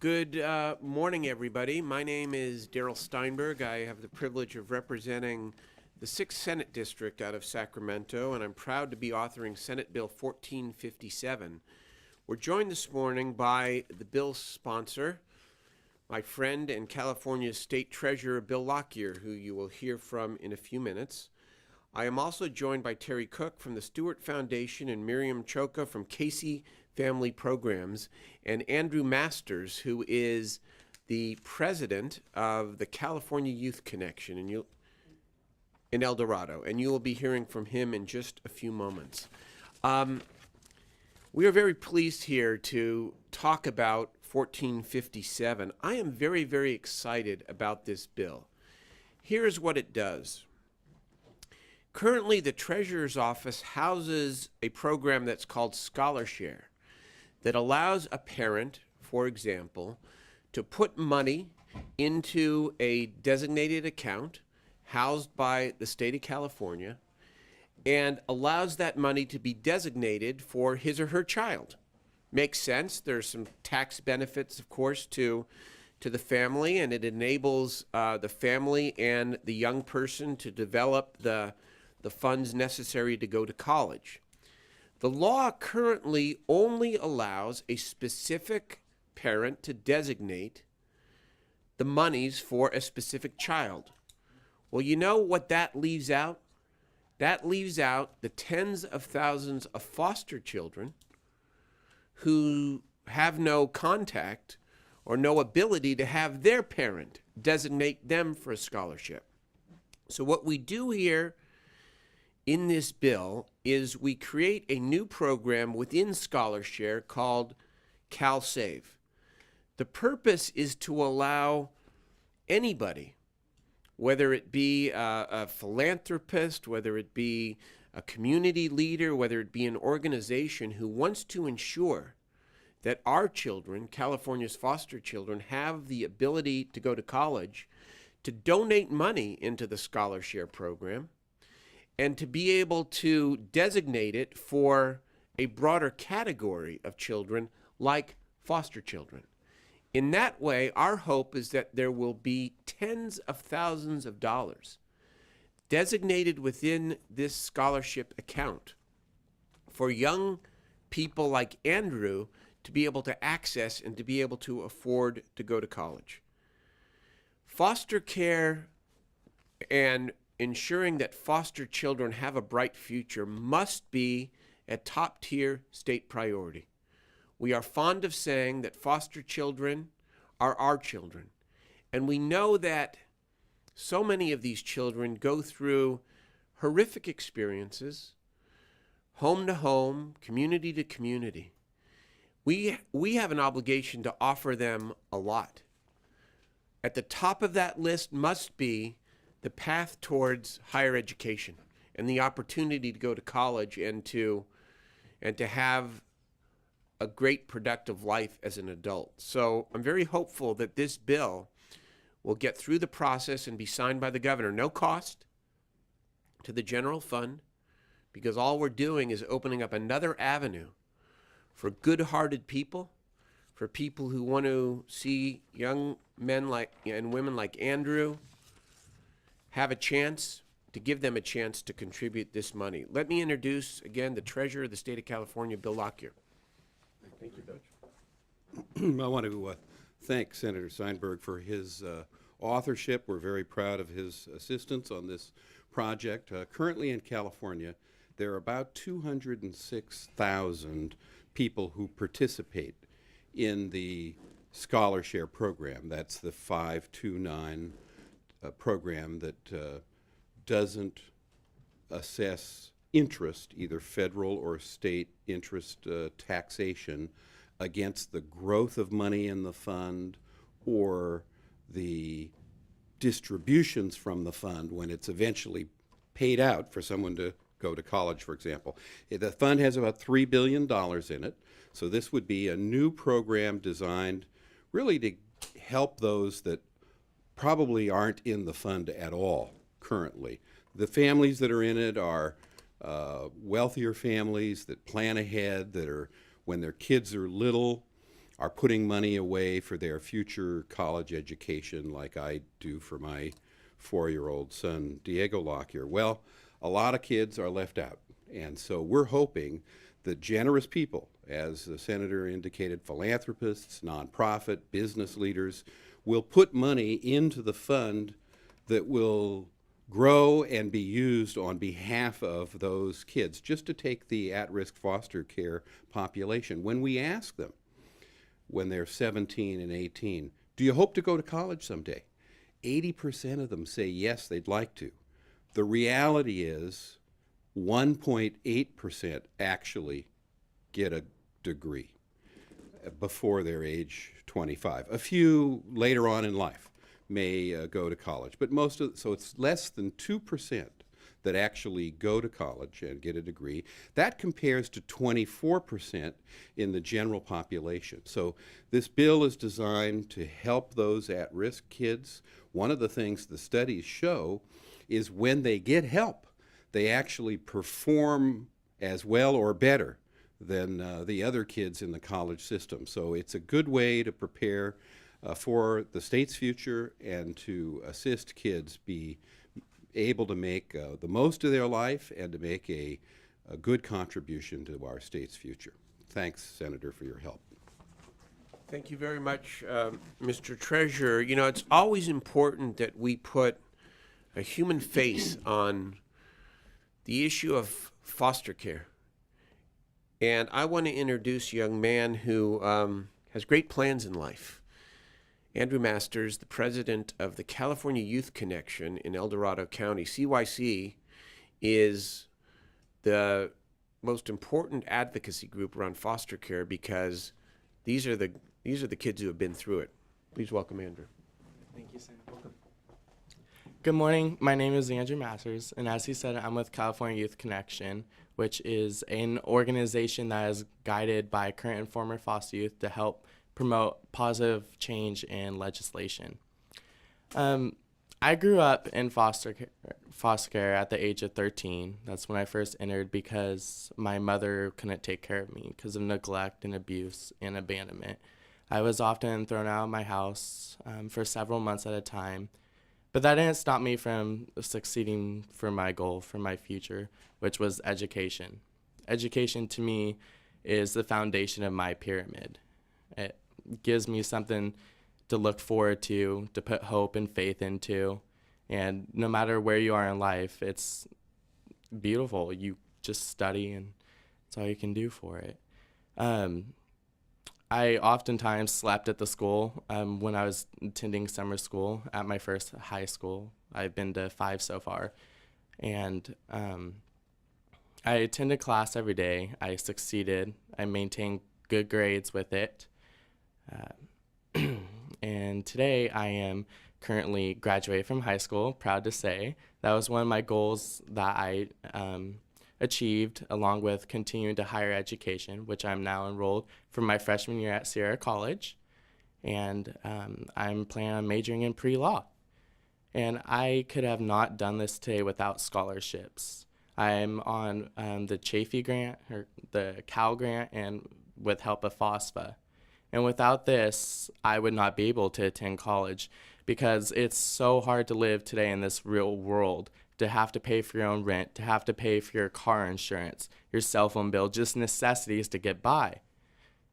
Good morning, everybody. My name is Darrell Steinberg. I have the privilege of representing the 6th Senate District out of Sacramento, and I'm proud to be authoring Senate Bill 1457. We're joined this morning by the bill's sponsor, my friend and California's State Treasurer, Bill Lockyer, who you will hear from in a few minutes. I am also joined by Terry Cook from the Stewart Foundation and Miriam Choka from Casey Family Programs, and Andrew Masters, who is the president of the California Youth Connection in El Dorado, and you will be hearing from him in just a few moments. We are very pleased here to talk about 1457. I am very, very excited about this bill. Here's what it does. Currently, the Treasurer's Office houses a program that's called Scholarshare that allows a parent, for example, to put money into a designated account housed by the state of California and allows that money to be designated for his or her child. Makes sense. There's some tax benefits, of course, to the family, and it enables the family and the young person to develop the funds necessary to go to college. The law currently only allows a specific parent to designate the monies for a specific child. Well, you know what that leaves out? That leaves out the tens of thousands of foster children who have no contact or no ability to have their parent designate them for a scholarship. So what we do here in this bill is we create a new program within Scholarshare called CalSave. The purpose is to allow anybody, whether it be a philanthropist, whether it be a community leader, whether it be an organization who wants to ensure that our children, California's foster children, have the ability to go to college, to donate money into the Scholarshare program, and to be able to designate it for a broader category of children like foster children. In that way, our hope is that there will be tens of thousands of dollars designated within this scholarship account for young people like Andrew to be able to access and to be able to afford to go to college. Foster care and ensuring that foster children have a bright future must be a top-tier state priority. We are fond of saying that foster children are our children, and we know that so many of these children go through horrific experiences, home to home, community to community. We have an obligation to offer them a lot. At the top of that list must be the path towards higher education and the opportunity to go to college and to have a great productive life as an adult. So I'm very hopeful that this bill will get through the process and be signed by the governor. No cost to the general fund, because all we're doing is opening up another avenue for good-hearted people, for people who want to see young men and women like Andrew have a chance, to give them a chance to contribute this money. Let me introduce, again, the Treasurer of the State of California, Bill Lockyer. Thank you, Coach. I want to thank Senator Steinberg for his authorship. We're very proud of his assistance on this project. Currently in California, there are about 206,000 people who participate in the Scholarshare program. That's the 529 program that doesn't assess interest, either federal or state interest taxation, against the growth of money in the fund or the distributions from the fund when it's eventually paid out for someone to go to college, for example. The fund has about $3 billion in it, so this would be a new program designed really to help those that probably aren't in the fund at all currently. The families that are in it are wealthier families that plan ahead, that are, when their kids are little, are putting money away for their future college education like I do for my 4-year-old son, Diego Lockyer. Well, a lot of kids are left out. And so we're hoping that generous people, as the Senator indicated, philanthropists, nonprofit, business leaders, will put money into the fund that will grow and be used on behalf of those kids, just to take the at-risk foster care population. When we ask them, when they're 17 and 18, do you hope to go to college someday? 80% of them say yes, they'd like to. The reality is 1.8% actually get a degree before their age 25. A few later on in life may go to college, but so it's less than 2% that actually go to college and get a degree. That compares to 24% in the general population. So this bill is designed to help those at-risk kids. One of the things the studies show is when they get help, they actually perform as well or better than the other kids in the college system. So it's a good way to prepare for the state's future and to assist kids be able to make the most of their life and to make a good contribution to our state's future. Thanks, Senator, for your help. Thank you very much, Mr. Treasurer. You know, it's always important that we put a human face on the issue of foster care. And I want to introduce a young man who has great plans in life. Andrew Masters, the president of the California Youth Connection in El Dorado County. CYC is the most important advocacy group around foster care because these are the kids who have been through it. Please welcome Andrew. Thank you, Sam. Welcome. Good morning. My name is Andrew Masters, and as he said, I'm with California Youth Connection, which is an organization that is guided by current and former foster youth to help promote positive change in legislation. I grew up in foster care at the age of 13. That's when I first entered because my mother couldn't take care of me because of neglect and abuse and abandonment. I was often thrown out of my house for several months at a time, but that didn't stop me from succeeding for my goal, for my future, which was education. Education to me is the foundation of my pyramid. It gives me something to look forward to put hope and faith into. And no matter where you are in life, it's beautiful. You just study, and that's all you can do for it. I oftentimes slept at the school when I was attending summer school at my first high school. I've been to 5 so far. And I attended class every day. I succeeded. I maintained good grades with it. And today I am currently graduated from high school, proud to say. That was one of my goals that I achieved, along with continuing to higher education, which I'm now enrolled for my freshman year at Sierra College. And I'm planning on majoring in pre-law. And I could have not done this today without scholarships. I'm on the Chafee grant, or the Cal grant, and with help of FOSFA. And without this, I would not be able to attend college because it's so hard to live today in this real world, to have to pay for your own rent, to have to pay for your car insurance, your cell phone bill, just necessities to get by.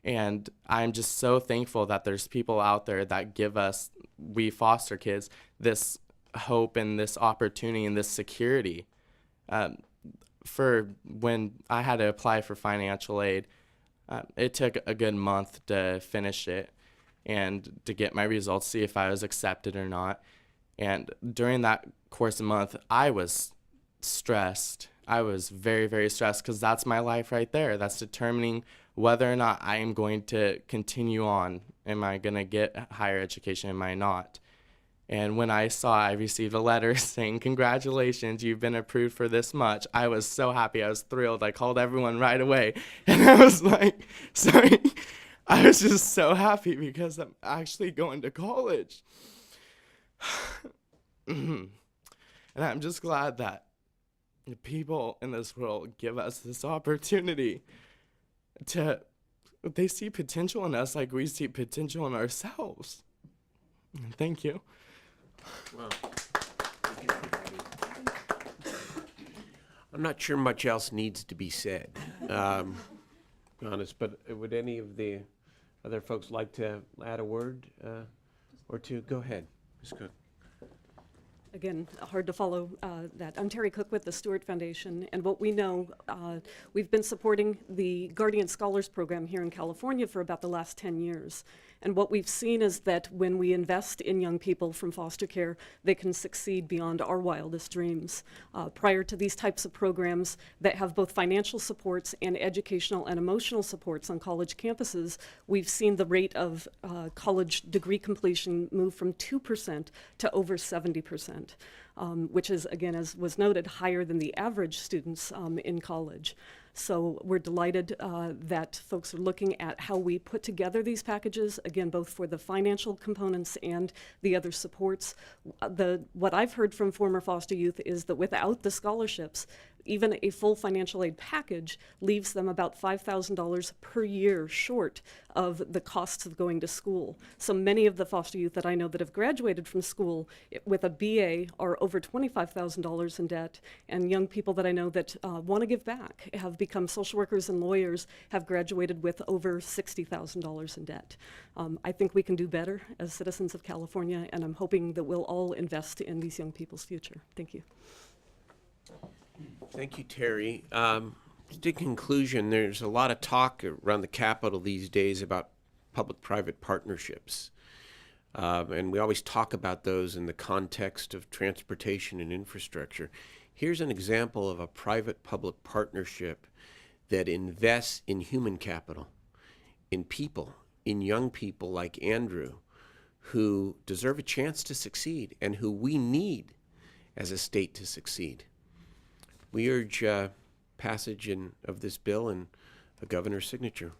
And I'm just so thankful that there's people out there that give us, we foster kids, this hope and this opportunity and this security. For when I had to apply for financial aid, it took a good month to finish it and to get my results, see if I was accepted or not. And during that course of month, I was stressed. I was very, very stressed because that's my life right there. That's determining whether or not I am going to continue on. Am I going to get higher education? Am I not? And when I saw I received a letter saying, congratulations, you've been approved for this much, I was so happy. I was thrilled. I called everyone right away. And I was like, sorry, I was just so happy because I'm actually going to college. And I'm just glad that the people in this world give us this opportunity to they see potential in us like we see potential in ourselves. Thank you. Well, I'm not sure much else needs to be said, be honest, but would any of the other folks like to add a word or two? Go ahead, Ms. Cook. Again, hard to follow that. I'm Terry Cook with the Stewart Foundation, and what we know, we've been supporting the Guardian Scholars Program here in California for about the last 10 years. And what we've seen is that when we invest in young people from foster care, they can succeed beyond our wildest dreams. Prior to these types of programs that have both financial supports and educational and emotional supports on college campuses, we've seen the rate of college degree completion move from 2% to over 70%, which is, again, as was noted, higher than the average students in college. So we're delighted that folks are looking at how we put together these packages, again, both for the financial components and the other supports. What I've heard from former foster youth is that without the scholarships, even a full financial aid package leaves them about $5,000 per year short of the costs of going to school. So many of the foster youth that I know that have graduated from school with a BA are over $25,000 in debt, and young people that I know that want to give back, have become social workers and lawyers, have graduated with over $60,000 in debt. I think we can do better as citizens of California, and I'm hoping that we'll all invest in these young people's future. Thank you. Thank you, Terry. Just in conclusion, there's a lot of talk around the Capitol these days about public-private partnerships. And we always talk about those in the context of transportation and infrastructure. Here's an example of a private-public partnership that invests in human capital, in people, in young people like Andrew, who deserve a chance to succeed and who we need as a state to succeed. We urge passage of this bill and the governor's signature.